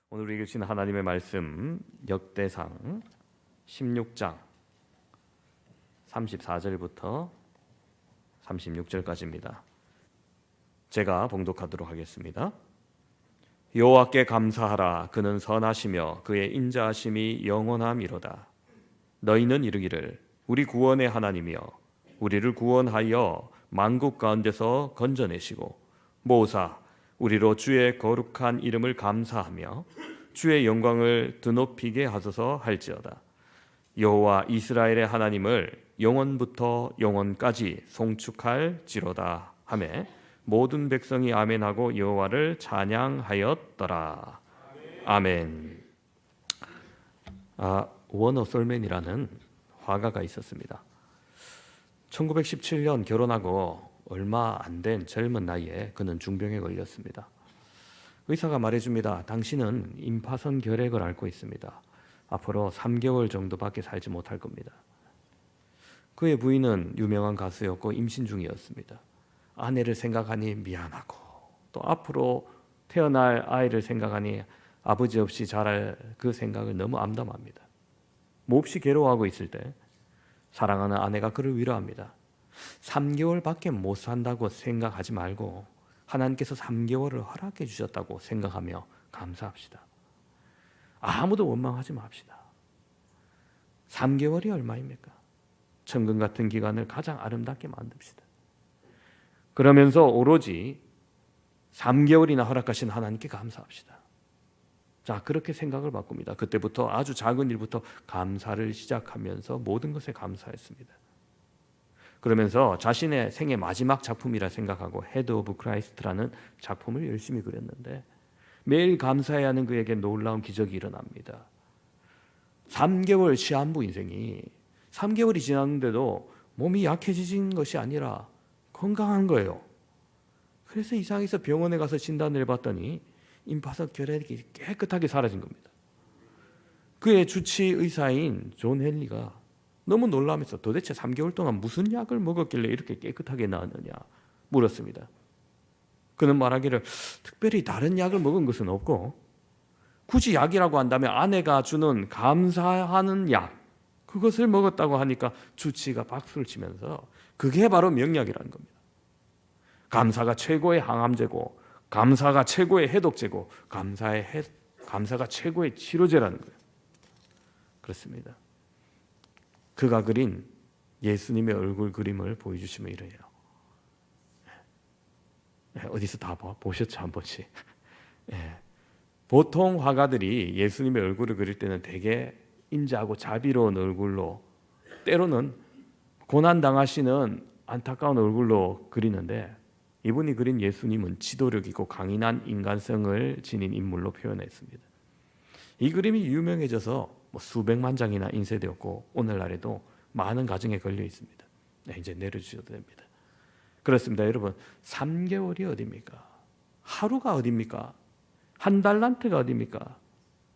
오늘 우리에게 주신 하나님의 말씀 역대상 16장 34절부터 36절까지입니다. 제가 봉독하도록 하겠습니다. 여호와께 감사하라. 그는 선하시며 그의 인자하심이 영원함이로다. 너희는 이르기를 우리 구원의 하나님이여 우리를 구원하여 만국 가운데서 건져내시고 모사 우리로 주의 거룩한 이름을 감사하며 주의 영광을 드높이게 하소서 할지어다. 여호와 이스라엘의 하나님을 영원부터 영원까지 송축할지로다 하매 모든 백성이 아멘하고 여호와를 찬양하였더라. 아멘. 워너 솔맨이라는 화가가 있었습니다. 1917년 결혼하고 얼마 안 된 젊은 나이에 그는 중병에 걸렸습니다. 의사가 말해줍니다. 당신은 임파선 결핵을 앓고 있습니다. 앞으로 3개월 정도밖에 살지 못할 겁니다. 그의 부인은 유명한 가수였고 임신 중이었습니다. 아내를 생각하니 미안하고 또 앞으로 태어날 아이를 생각하니 아버지 없이 자랄 그 생각을 너무 암담합니다. 몹시 괴로워하고 있을 때 사랑하는 아내가 그를 위로합니다. 3개월밖에 못 산다고 생각하지 말고 하나님께서 3개월을 허락해 주셨다고 생각하며 감사합시다. 아무도 원망하지 맙시다. 3개월이 얼마입니까? 천금 같은 기간을 가장 아름답게 만듭시다. 그러면서 오로지 3개월이나 허락하신 하나님께 감사합시다. 자, 그렇게 생각을 바꿉니다. 그때부터 아주 작은 일부터 감사를 시작하면서 모든 것에 감사했습니다. 그러면서 자신의 생애 마지막 작품이라 생각하고 헤드 오브 크라이스트라는 작품을 열심히 그렸는데 매일 감사해야 하는 그에게 놀라운 기적이 일어납니다. 3개월 시한부 인생이 3개월이 지났는데도 몸이 약해지신 것이 아니라 건강한 거예요. 그래서 이상해서 병원에 가서 진단을 해봤더니 임파선 결핵이 깨끗하게 사라진 겁니다. 그의 주치 의사인 존 헨리가 너무 놀라면서 도대체 3개월 동안 무슨 약을 먹었길래 이렇게 깨끗하게 나았느냐 물었습니다. 그는 말하기를 특별히 다른 약을 먹은 것은 없고 굳이 약이라고 한다면 아내가 주는 감사하는 약 그것을 먹었다고 하니까 주치가 박수를 치면서 그게 바로 명약이라는 겁니다. 감사가 최고의 항암제고 감사가 최고의 해독제고 감사가 최고의 치료제라는 거예요. 그렇습니다. 그가 그린 예수님의 얼굴 그림을 보여주시면 이래요. 어디서 다 보셨죠? 한 번씩. 보통 화가들이 예수님의 얼굴을 그릴 때는 되게 인자하고 자비로운 얼굴로 때로는 고난당하시는 안타까운 얼굴로 그리는데 이분이 그린 예수님은 지도력 있고 강인한 인간성을 지닌 인물로 표현했습니다. 이 그림이 유명해져서 수백만 장이나 인쇄되었고 오늘날에도 많은 가정에 걸려 있습니다. 이제 내려주셔도 됩니다. 그렇습니다. 여러분 3개월이 어디입니까? 하루가 어디입니까? 한 달란트가 어디입니까?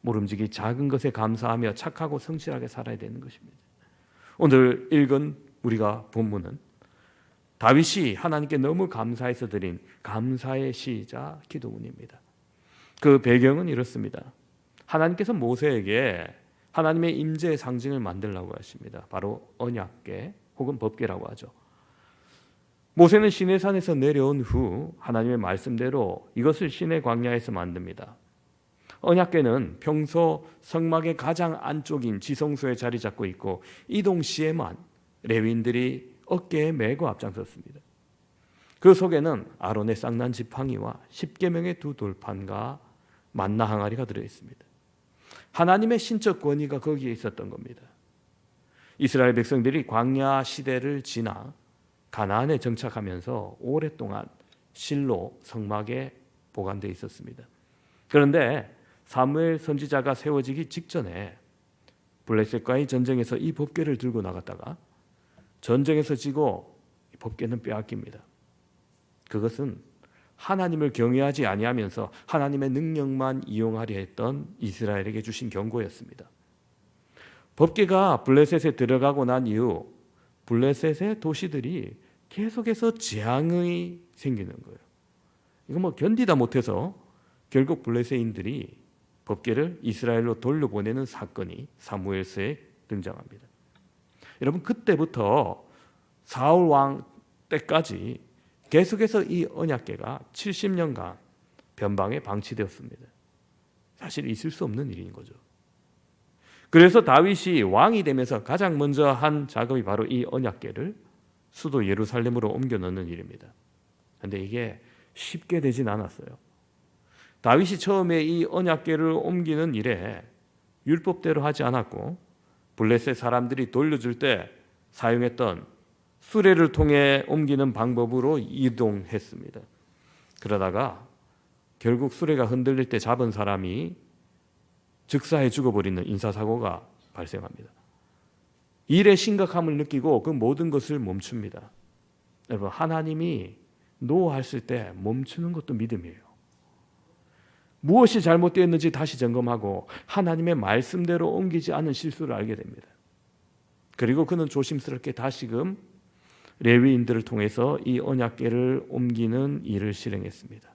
모름지기 작은 것에 감사하며 착하고 성실하게 살아야 되는 것입니다. 오늘 읽은 우리가 본문은 다윗이 하나님께 너무 감사해서 드린 감사의 시이자 기도문입니다. 그 배경은 이렇습니다. 하나님께서 모세에게 하나님의 임재의 상징을 만들라고 하십니다. 바로 언약궤 혹은 법궤라고 하죠. 모세는 시내산에서 내려온 후 하나님의 말씀대로 이것을 시내 광야에서 만듭니다. 언약궤는 평소 성막의 가장 안쪽인 지성소에 자리 잡고 있고 이동 시에만 레위인들이 어깨에 메고 앞장섰습니다. 그 속에는 아론의 쌍난 지팡이와 10계명의 두 돌판과 만나 항아리가 들어있습니다. 하나님의 신적 권위가 거기에 있었던 겁니다. 이스라엘 백성들이 광야 시대를 지나 가나안에 정착하면서 오랫동안 실로 성막에 보관되어 있었습니다. 그런데 사무엘 선지자가 세워지기 직전에 블레셋과의 전쟁에서 이 법궤를 들고 나갔다가 전쟁에서 지고 법궤는 빼앗깁니다. 그것은 하나님을 경외하지 아니하면서 하나님의 능력만 이용하려 했던 이스라엘에게 주신 경고였습니다. 법궤가 블레셋에 들어가고 난 이후 블레셋의 도시들이 계속해서 재앙이 생기는 거예요. 이거 견디다 못해서 결국 블레셋인들이 법궤를 이스라엘로 돌려보내는 사건이 사무엘서에 등장합니다. 여러분, 그때부터 사울 왕 때까지 계속해서 이 언약궤가 70년간 변방에 방치되었습니다. 사실 있을 수 없는 일인 거죠. 그래서 다윗이 왕이 되면서 가장 먼저 한 작업이 바로 이 언약궤를 수도 예루살렘으로 옮겨 넣는 일입니다. 그런데 이게 쉽게 되진 않았어요. 다윗이 처음에 이 언약궤를 옮기는 일에 율법대로 하지 않았고 블레셋 사람들이 돌려줄 때 사용했던 수레를 통해 옮기는 방법으로 이동했습니다. 그러다가 결국 수레가 흔들릴 때 잡은 사람이 즉사해 죽어버리는 인사사고가 발생합니다. 일의 심각함을 느끼고 그 모든 것을 멈춥니다. 여러분, 하나님이 노하실 때 멈추는 것도 믿음이에요. 무엇이 잘못되었는지 다시 점검하고 하나님의 말씀대로 옮기지 않은 실수를 알게 됩니다. 그리고 그는 조심스럽게 다시금 레위인들을 통해서 이 언약궤를 옮기는 일을 실행했습니다.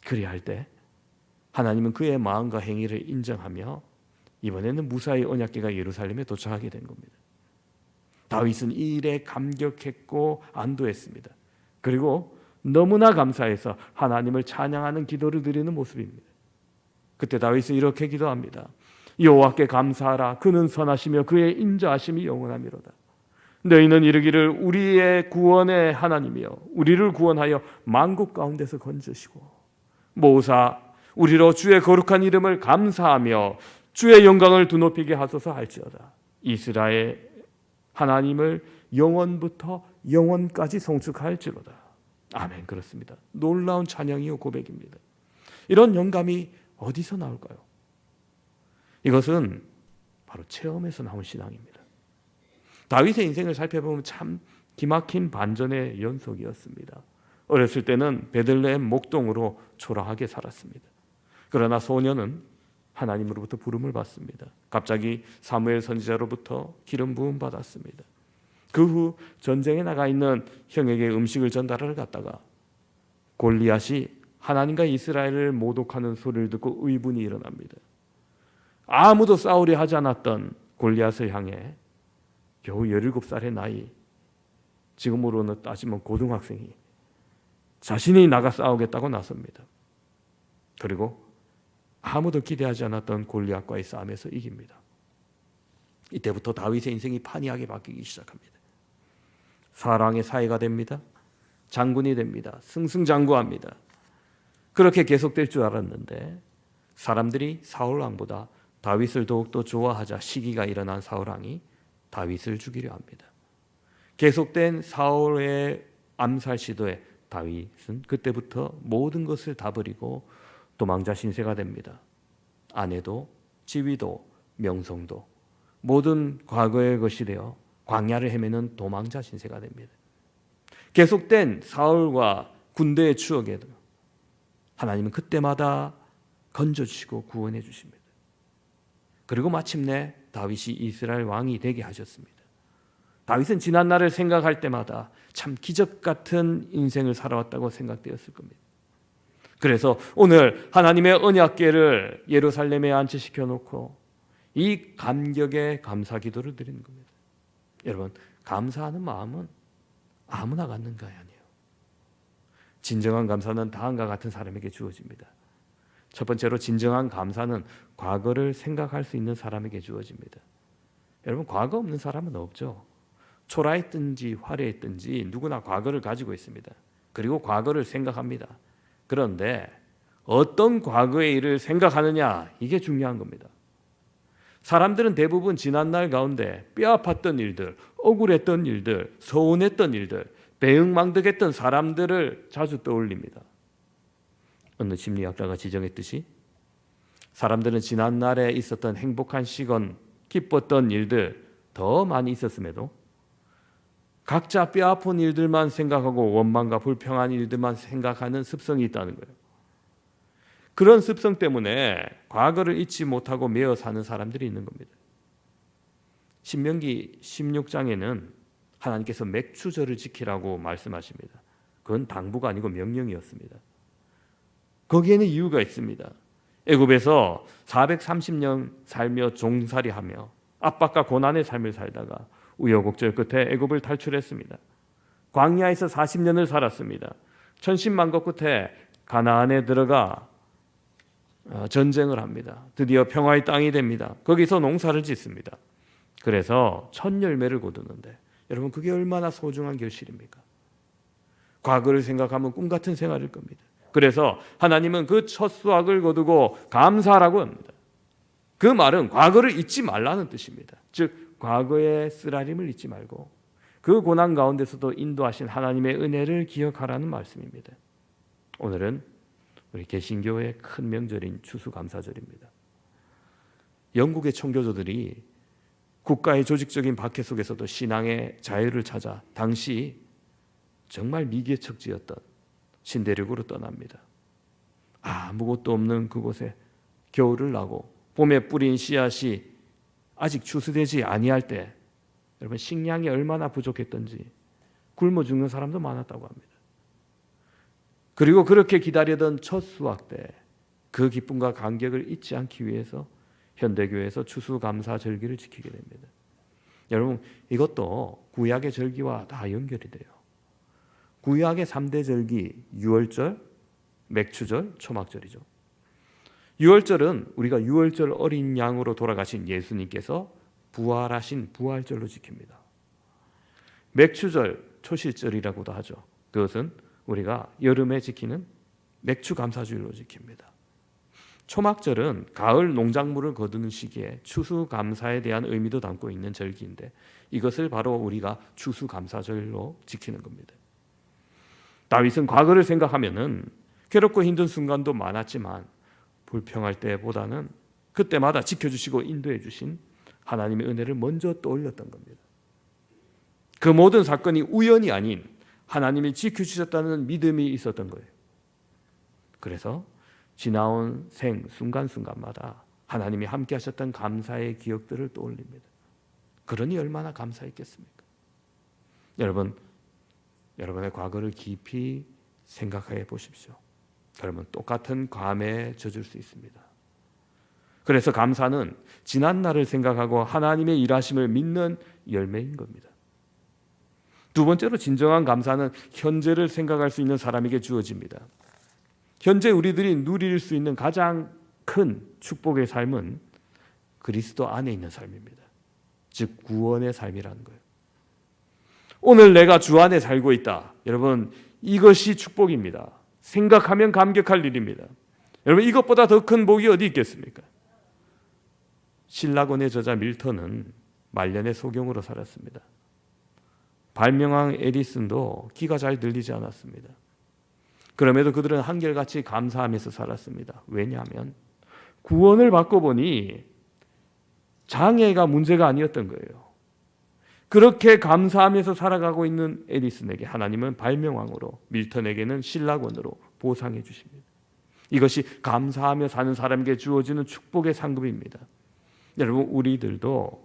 그리할 때 하나님은 그의 마음과 행위를 인정하며 이번에는 무사히 언약궤가 예루살렘에 도착하게 된 겁니다. 다윗은 이 일에 감격했고 안도했습니다. 그리고 너무나 감사해서 하나님을 찬양하는 기도를 드리는 모습입니다. 그때 다윗은 이렇게 기도합니다. 여호와께 감사하라. 그는 선하시며 그의 인자하심이 영원하미로다. 너희는 이르기를 우리의 구원의 하나님이여 우리를 구원하여 만국 가운데서 건지시고 모사 우리로 주의 거룩한 이름을 감사하며 주의 영광을 두높이게 하소서 할지어다. 이스라엘 하나님을 영원부터 영원까지 송축할지로다. 아멘. 그렇습니다. 놀라운 찬양이요 고백입니다. 이런 영감이 어디서 나올까요? 이것은 바로 체험에서 나온 신앙입니다. 다윗의 인생을 살펴보면 참 기막힌 반전의 연속이었습니다. 어렸을 때는 베들레헴 목동으로 초라하게 살았습니다. 그러나 소년은 하나님으로부터 부름을 받습니다. 갑자기 사무엘 선지자로부터 기름 부음 받았습니다. 그 후 전쟁에 나가 있는 형에게 음식을 전달하러 갔다가 골리앗이 하나님과 이스라엘을 모독하는 소리를 듣고 의분이 일어납니다. 아무도 싸우려 하지 않았던 골리앗을 향해 겨우 17살의 나이, 지금으로는 따지면 고등학생이 자신이 나가 싸우겠다고 나섭니다. 그리고 아무도 기대하지 않았던 골리앗과의 싸움에서 이깁니다. 이때부터 다윗의 인생이 판이하게 바뀌기 시작합니다. 사랑의 사이가 됩니다. 장군이 됩니다. 승승장구합니다. 그렇게 계속될 줄 알았는데 사람들이 사울 왕보다 다윗을 더욱더 좋아하자 시기가 일어난 사울 왕이 다윗을 죽이려 합니다. 계속된 사울의 암살 시도에 다윗은 그때부터 모든 것을 다 버리고 도망자 신세가 됩니다. 아내도 지위도 명성도 모든 과거의 것이 되어 광야를 헤매는 도망자 신세가 됩니다. 계속된 사울과 군대의 추억에도 하나님은 그때마다 건져주시고 구원해 주십니다. 그리고 마침내 다윗이 이스라엘 왕이 되게 하셨습니다. 다윗은 지난 날을 생각할 때마다 참 기적 같은 인생을 살아왔다고 생각되었을 겁니다. 그래서 오늘 하나님의 언약궤를 예루살렘에 안치시켜 놓고 이 감격의 감사 기도를 드리는 겁니다. 여러분, 감사하는 마음은 아무나 갖는 거 아니에요. 진정한 감사는 다음과 같은 사람에게 주어집니다. 첫 번째로 진정한 감사는 과거를 생각할 수 있는 사람에게 주어집니다. 여러분, 과거 없는 사람은 없죠. 초라했든지 화려했든지 누구나 과거를 가지고 있습니다. 그리고 과거를 생각합니다. 그런데 어떤 과거의 일을 생각하느냐, 이게 중요한 겁니다. 사람들은 대부분 지난날 가운데 뼈아팠던 일들, 억울했던 일들, 서운했던 일들, 배응망덕했던 사람들을 자주 떠올립니다. 어느 심리학자가 지적했듯이 사람들은 지난날에 있었던 행복한 시간, 기뻤던 일들 더 많이 있었음에도 각자 뼈아픈 일들만 생각하고 원망과 불평한 일들만 생각하는 습성이 있다는 거예요. 그런 습성 때문에 과거를 잊지 못하고 매어 사는 사람들이 있는 겁니다. 신명기 16장에는 하나님께서 맥추절을 지키라고 말씀하십니다. 그건 당부가 아니고 명령이었습니다. 거기에는 이유가 있습니다. 애굽에서 430년 살며 종살이하며 압박과 고난의 삶을 살다가 우여곡절 끝에 애굽을 탈출했습니다. 광야에서 40년을 살았습니다. 천신만고 끝에 가나안에 들어가 전쟁을 합니다. 드디어 평화의 땅이 됩니다. 거기서 농사를 짓습니다. 그래서 첫 열매를 거두는데 여러분 그게 얼마나 소중한 결실입니까? 과거를 생각하면 꿈 같은 생활일 겁니다. 그래서 하나님은 그 첫 수확을 거두고 감사하라고 합니다. 그 말은 과거를 잊지 말라는 뜻입니다. 즉 과거의 쓰라림을 잊지 말고 그 고난 가운데서도 인도하신 하나님의 은혜를 기억하라는 말씀입니다. 오늘은 우리 개신교의 큰 명절인 추수감사절입니다. 영국의 청교도들이 국가의 조직적인 박해 속에서도 신앙의 자유를 찾아 당시 정말 미개척지였던 신대륙으로 떠납니다. 아무것도 없는 그곳에 겨울을 나고 봄에 뿌린 씨앗이 아직 추수되지 아니할 때 여러분 식량이 얼마나 부족했던지 굶어 죽는 사람도 많았다고 합니다. 그리고 그렇게 기다리던 첫 수확 때 그 기쁨과 감격을 잊지 않기 위해서 현대교회에서 추수감사절기를 지키게 됩니다. 여러분 이것도 구약의 절기와 다 연결이 돼요. 구약의 3대 절기 유월절, 맥추절, 초막절이죠. 유월절은 우리가 유월절 어린 양으로 돌아가신 예수님께서 부활하신 부활절로 지킵니다. 맥추절, 초실절이라고도 하죠. 그것은 우리가 여름에 지키는 맥추감사주일로 지킵니다. 초막절은 가을 농작물을 거두는 시기에 추수감사에 대한 의미도 담고 있는 절기인데 이것을 바로 우리가 추수감사절로 지키는 겁니다. 다윗은 과거를 생각하면은 괴롭고 힘든 순간도 많았지만 불평할 때보다는 그때마다 지켜주시고 인도해 주신 하나님의 은혜를 먼저 떠올렸던 겁니다. 그 모든 사건이 우연이 아닌 하나님이 지켜주셨다는 믿음이 있었던 거예요. 그래서 지나온 생 순간순간마다 하나님이 함께 하셨던 감사의 기억들을 떠올립니다. 그러니 얼마나 감사했겠습니까? 여러분의 과거를 깊이 생각해 보십시오. 그러면 똑같은 감에 젖을 수 있습니다. 그래서 감사는 지난 날을 생각하고 하나님의 일하심을 믿는 열매인 겁니다. 두 번째로 진정한 감사는 현재를 생각할 수 있는 사람에게 주어집니다. 현재 우리들이 누릴 수 있는 가장 큰 축복의 삶은 그리스도 안에 있는 삶입니다. 즉 구원의 삶이라는 거예요. 오늘 내가 주 안에 살고 있다. 여러분 이것이 축복입니다. 생각하면 감격할 일입니다. 여러분 이것보다 더 큰 복이 어디 있겠습니까? 신라곤의 저자 밀턴은 말년의 소경으로 살았습니다. 발명왕 에디슨도 귀가 잘 들리지 않았습니다. 그럼에도 그들은 한결같이 감사하면서 살았습니다. 왜냐하면 구원을 받고 보니 장애가 문제가 아니었던 거예요. 그렇게 감사하면서 살아가고 있는 에디슨에게 하나님은 발명왕으로, 밀턴에게는 신라곤으로 보상해 주십니다. 이것이 감사하며 사는 사람에게 주어지는 축복의 상급입니다. 여러분 우리들도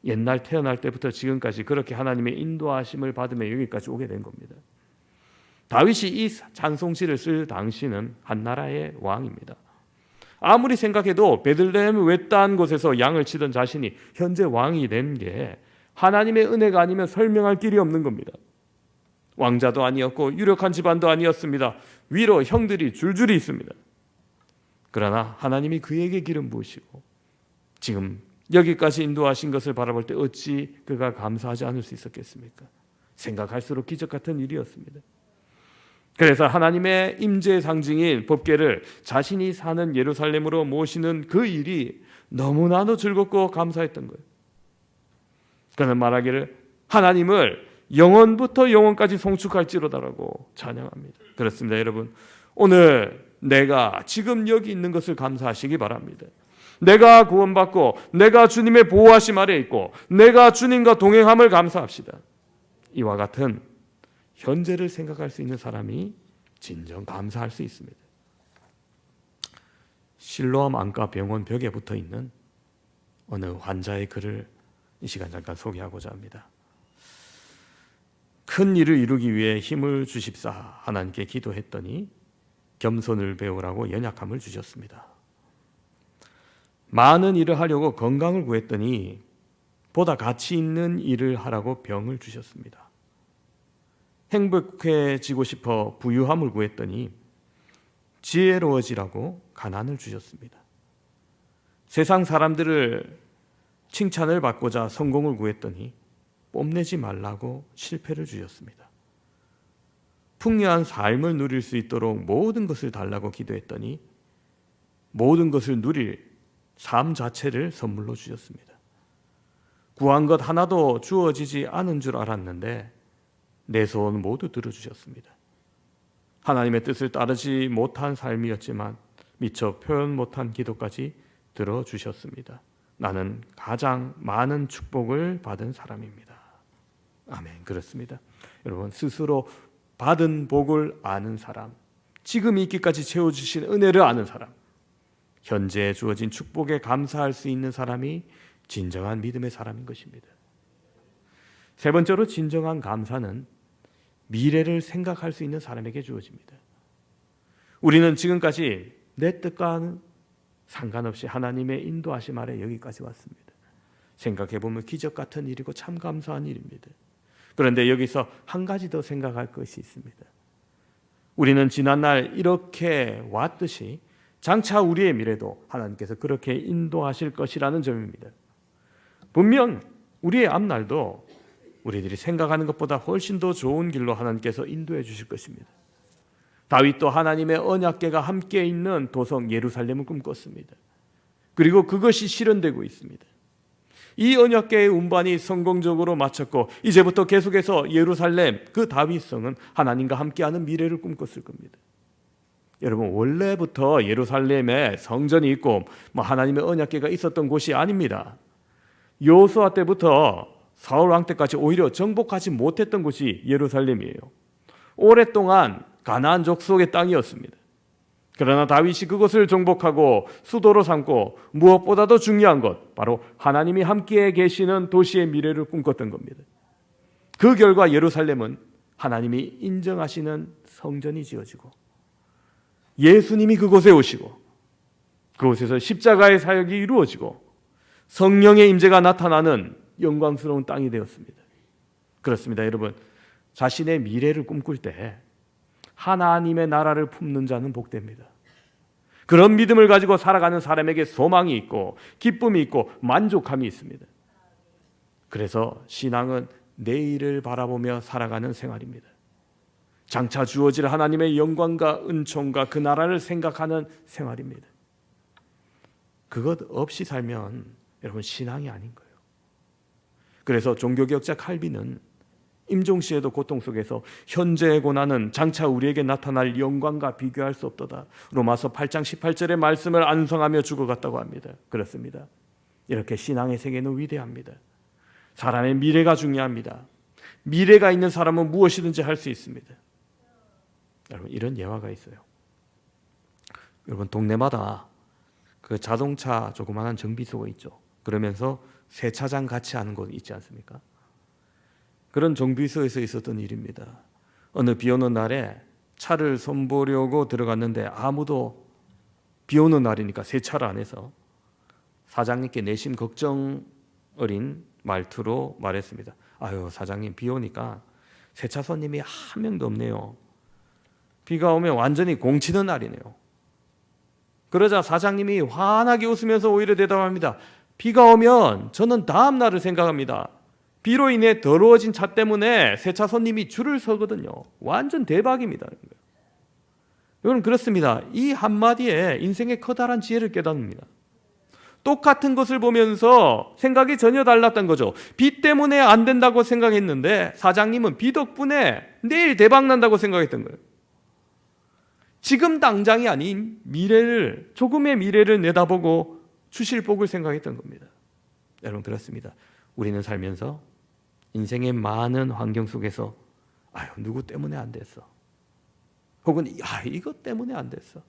옛날 태어날 때부터 지금까지 그렇게 하나님의 인도하심을 받으며 여기까지 오게 된 겁니다. 다윗이 이 찬송시를 쓸 당시는 한 나라의 왕입니다. 아무리 생각해도 베들레헴 외딴 곳에서 양을 치던 자신이 현재 왕이 된 게 하나님의 은혜가 아니면 설명할 길이 없는 겁니다. 왕자도 아니었고 유력한 집안도 아니었습니다. 위로 형들이 줄줄이 있습니다. 그러나 하나님이 그에게 기름 부으시고 지금 여기까지 인도하신 것을 바라볼 때 어찌 그가 감사하지 않을 수 있었겠습니까? 생각할수록 기적 같은 일이었습니다. 그래서 하나님의 임재의 상징인 법궤를 자신이 사는 예루살렘으로 모시는 그 일이 너무나도 즐겁고 감사했던 거예요. 그는 말하기를 하나님을 영원부터 영원까지 송축할지로다라고 찬양합니다. 그렇습니다. 여러분 오늘 내가 지금 여기 있는 것을 감사하시기 바랍니다. 내가 구원받고 내가 주님의 보호하심 아래 있고 내가 주님과 동행함을 감사합시다. 이와 같은 현재를 생각할 수 있는 사람이 진정 감사할 수 있습니다. 실로암 안과 병원 벽에 붙어 있는 어느 환자의 글을 이 시간 잠깐 소개하고자 합니다. 큰 일을 이루기 위해 힘을 주십사 하나님께 기도했더니 겸손을 배우라고 연약함을 주셨습니다. 많은 일을 하려고 건강을 구했더니 보다 가치 있는 일을 하라고 병을 주셨습니다. 행복해지고 싶어 부유함을 구했더니 지혜로워지라고 가난을 주셨습니다. 세상 사람들을 칭찬을 받고자 성공을 구했더니 뽐내지 말라고 실패를 주셨습니다. 풍요한 삶을 누릴 수 있도록 모든 것을 달라고 기도했더니 모든 것을 누릴 삶 자체를 선물로 주셨습니다. 구한 것 하나도 주어지지 않은 줄 알았는데 내 소원 모두 들어주셨습니다. 하나님의 뜻을 따르지 못한 삶이었지만 미처 표현 못한 기도까지 들어주셨습니다. 나는 가장 많은 축복을 받은 사람입니다. 아멘. 그렇습니다. 여러분, 스스로 받은 복을 아는 사람, 지금 있기까지 채워주신 은혜를 아는 사람, 현재 주어진 축복에 감사할 수 있는 사람이 진정한 믿음의 사람인 것입니다. 세 번째로, 진정한 감사는 미래를 생각할 수 있는 사람에게 주어집니다. 우리는 지금까지 내 뜻과는 상관없이 하나님의 인도하심 아래 여기까지 왔습니다. 생각해보면 기적 같은 일이고 참 감사한 일입니다. 그런데 여기서 한 가지 더 생각할 것이 있습니다. 우리는 지난날 이렇게 왔듯이 장차 우리의 미래도 하나님께서 그렇게 인도하실 것이라는 점입니다. 분명 우리의 앞날도 우리들이 생각하는 것보다 훨씬 더 좋은 길로 하나님께서 인도해 주실 것입니다. 다윗도 하나님의 언약궤가 함께 있는 도성 예루살렘을 꿈꿨습니다. 그리고 그것이 실현되고 있습니다. 이 언약궤의 운반이 성공적으로 마쳤고 이제부터 계속해서 예루살렘, 그 다윗성은 하나님과 함께하는 미래를 꿈꿨을 겁니다. 여러분, 원래부터 예루살렘에 성전이 있고 하나님의 언약궤가 있었던 곳이 아닙니다. 여호수아 때부터 사울 왕 때까지 오히려 정복하지 못했던 곳이 예루살렘이에요. 오랫동안 가나안 족속의 땅이었습니다. 그러나 다윗이 그것을 정복하고 수도로 삼고 무엇보다도 중요한 것, 바로 하나님이 함께 계시는 도시의 미래를 꿈꿨던 겁니다. 그 결과 예루살렘은 하나님이 인정하시는 성전이 지어지고 예수님이 그곳에 오시고 그곳에서 십자가의 사역이 이루어지고 성령의 임재가 나타나는 영광스러운 땅이 되었습니다. 그렇습니다. 여러분, 자신의 미래를 꿈꿀 때 하나님의 나라를 품는 자는 복됩니다. 그런 믿음을 가지고 살아가는 사람에게 소망이 있고 기쁨이 있고 만족함이 있습니다. 그래서 신앙은 내일을 바라보며 살아가는 생활입니다. 장차 주어질 하나님의 영광과 은총과 그 나라를 생각하는 생활입니다. 그것 없이 살면 여러분, 신앙이 아닌 거예요. 그래서 종교개혁자 칼빈은 임종시에도 고통 속에서 현재의 고난은 장차 우리에게 나타날 영광과 비교할 수 없도다. 로마서 8장 18절의 말씀을 안성하며 죽어갔다고 합니다. 그렇습니다. 이렇게 신앙의 세계는 위대합니다. 사람의 미래가 중요합니다. 미래가 있는 사람은 무엇이든지 할 수 있습니다. 여러분, 이런 예화가 있어요. 여러분, 동네마다 그 자동차 조그마한 정비소가 있죠. 그러면서 세차장 같이 하는 곳 있지 않습니까? 그런 정비소에서 있었던 일입니다. 어느 비 오는 날에 차를 손보려고 들어갔는데 아무도, 비 오는 날이니까 세차를 안 해서 사장님께 내심 걱정 어린 말투로 말했습니다. 아유, 사장님, 비 오니까 세차 손님이 한 명도 없네요. 비가 오면 완전히 공치는 날이네요. 그러자 사장님이 환하게 웃으면서 오히려 대답합니다. 비가 오면 저는 다음 날을 생각합니다. 비로 인해 더러워진 차 때문에 세차 손님이 줄을 서거든요. 완전 대박입니다. 여러분, 그렇습니다. 이 한마디에 인생의 커다란 지혜를 깨닫습니다. 똑같은 것을 보면서 생각이 전혀 달랐던 거죠. 비 때문에 안 된다고 생각했는데 사장님은 비 덕분에 내일 대박 난다고 생각했던 거예요. 지금 당장이 아닌 미래를, 조금의 미래를 내다보고 주실 복을 생각했던 겁니다. 여러분, 그렇습니다. 우리는 살면서 인생의 많은 환경 속에서 아유, 누구 때문에 안 됐어, 혹은 이것 때문에 안 됐어,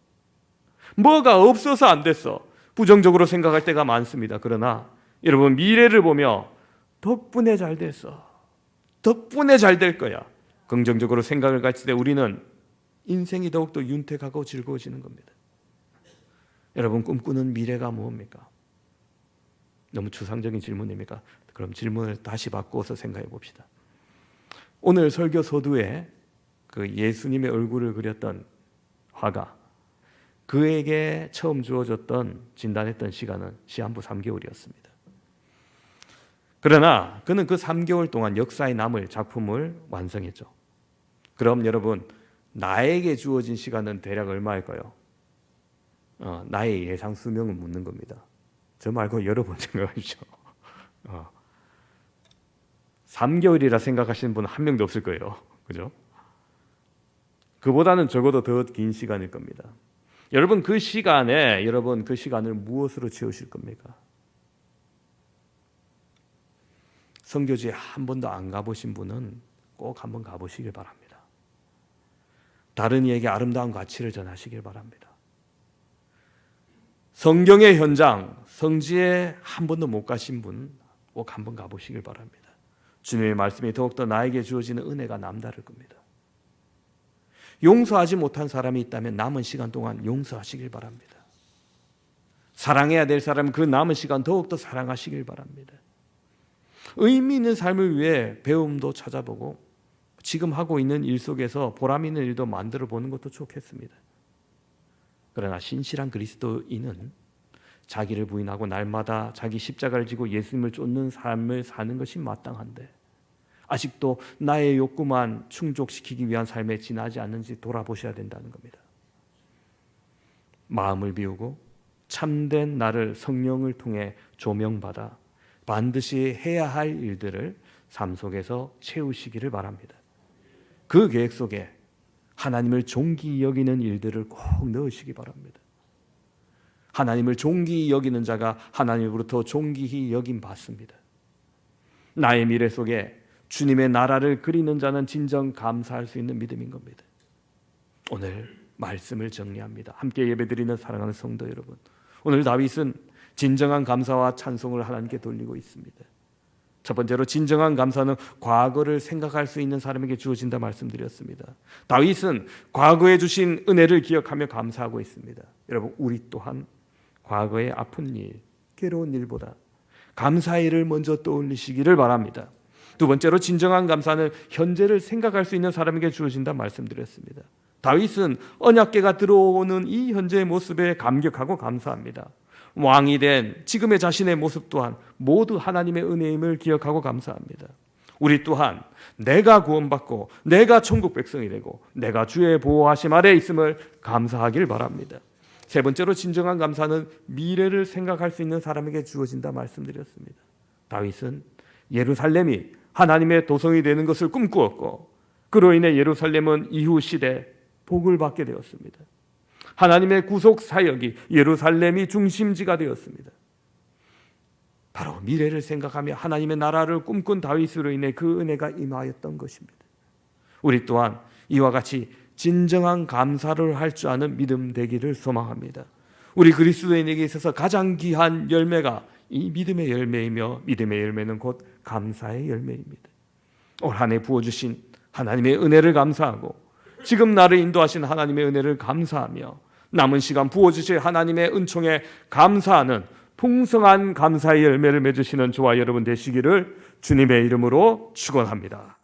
뭐가 없어서 안 됐어, 부정적으로 생각할 때가 많습니다. 그러나 여러분, 미래를 보며 덕분에 잘 됐어, 덕분에 잘 될 거야, 긍정적으로 생각을 가질 때 우리는 인생이 더욱더 윤택하고 즐거워지는 겁니다. 여러분, 꿈꾸는 미래가 뭡니까? 너무 추상적인 질문입니까? 그럼 질문을 다시 바꿔서 생각해 봅시다. 오늘 설교 서두에 그 예수님의 얼굴을 그렸던 화가, 그에게 처음 주어졌던 진단했던 시간은 시한부 3개월이었습니다. 그러나 그는 그 3개월 동안 역사에 남을 작품을 완성했죠. 그럼 여러분, 나에게 주어진 시간은 대략 얼마일까요? 나의 예상 수명을 묻는 겁니다. 저 말고 여러분 생각하십시오. 3개월이라 생각하시는 분은 한 명도 없을 거예요. 그죠? 그보다는 적어도 더 긴 시간일 겁니다. 여러분 그 시간을 무엇으로 채우실 겁니까? 선교지에 한 번도 안 가보신 분은 꼭 한번 가보시길 바랍니다. 다른 이에게 아름다운 가치를 전하시길 바랍니다. 성경의 현장, 성지에 한 번도 못 가신 분 꼭 한번 가보시길 바랍니다. 주님의 말씀이 더욱더 나에게 주어지는 은혜가 남다를 겁니다. 용서하지 못한 사람이 있다면 남은 시간 동안 용서하시길 바랍니다. 사랑해야 될 사람은 그 남은 시간 더욱더 사랑하시길 바랍니다. 의미 있는 삶을 위해 배움도 찾아보고 지금 하고 있는 일 속에서 보람 있는 일도 만들어 보는 것도 좋겠습니다. 그러나 신실한 그리스도인은 자기를 부인하고 날마다 자기 십자가를 지고 예수님을 쫓는 삶을 사는 것이 마땅한데 아직도 나의 욕구만 충족시키기 위한 삶에 지나지 않는지 돌아보셔야 된다는 겁니다. 마음을 비우고 참된 나를 성령을 통해 조명받아 반드시 해야 할 일들을 삶 속에서 채우시기를 바랍니다. 그 계획 속에 하나님을 존귀히 여기는 일들을 꼭 넣으시기 바랍니다. 하나님을 존귀히 여기는 자가 하나님으로부터 존귀히 여김 받습니다. 나의 미래 속에 주님의 나라를 그리는 자는 진정 감사할 수 있는 믿음인 겁니다. 오늘 말씀을 정리합니다. 함께 예배드리는 사랑하는 성도 여러분, 오늘 다윗은 진정한 감사와 찬송을 하나님께 돌리고 있습니다. 첫 번째로 진정한 감사는 과거를 생각할 수 있는 사람에게 주어진다 말씀드렸습니다. 다윗은 과거에 주신 은혜를 기억하며 감사하고 있습니다. 여러분, 우리 또한 과거의 아픈 일, 괴로운 일보다 감사의 일을 먼저 떠올리시기를 바랍니다. 두 번째로 진정한 감사는 현재를 생각할 수 있는 사람에게 주어진다 말씀드렸습니다. 다윗은 언약궤가 들어오는 이 현재의 모습에 감격하고 감사합니다. 왕이 된 지금의 자신의 모습 또한 모두 하나님의 은혜임을 기억하고 감사합니다. 우리 또한 내가 구원받고 내가 천국 백성이 되고 내가 주의 보호하심 아래 있음을 감사하길 바랍니다. 세 번째로 진정한 감사는 미래를 생각할 수 있는 사람에게 주어진다 말씀드렸습니다. 다윗은 예루살렘이 하나님의 도성이 되는 것을 꿈꾸었고 그로 인해 예루살렘은 이후 시대 복을 받게 되었습니다. 하나님의 구속 사역이 예루살렘이 중심지가 되었습니다. 바로 미래를 생각하며 하나님의 나라를 꿈꾼 다윗으로 인해 그 은혜가 임하였던 것입니다. 우리 또한 이와 같이 진정한 감사를 할 줄 아는 믿음 되기를 소망합니다. 우리 그리스도인에게 있어서 가장 귀한 열매가 이 믿음의 열매이며 믿음의 열매는 곧 감사의 열매입니다. 올 한 해 부어주신 하나님의 은혜를 감사하고 지금 나를 인도하신 하나님의 은혜를 감사하며 남은 시간 부어주실 하나님의 은총에 감사하는 풍성한 감사의 열매를 맺으시는 저와 여러분 되시기를 주님의 이름으로 축원합니다.